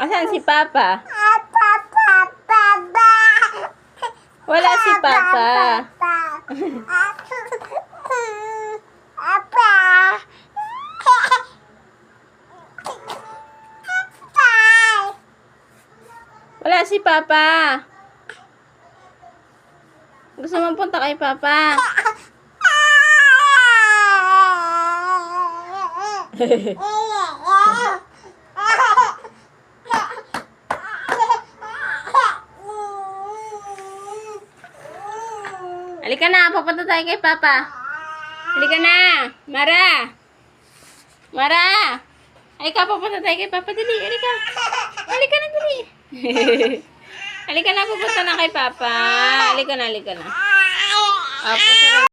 Asan si Papa? Wala si Papa. Wala si Papa. Gusto mo punta kay Papa? Halika na, papunta tayo kay Papa. Halika na, Mara. Mara. Halika, papunta tayo kay Papa. Dali, halika. Halika na, dali. Halika na, papunta na kay Papa. Halika na, halika na.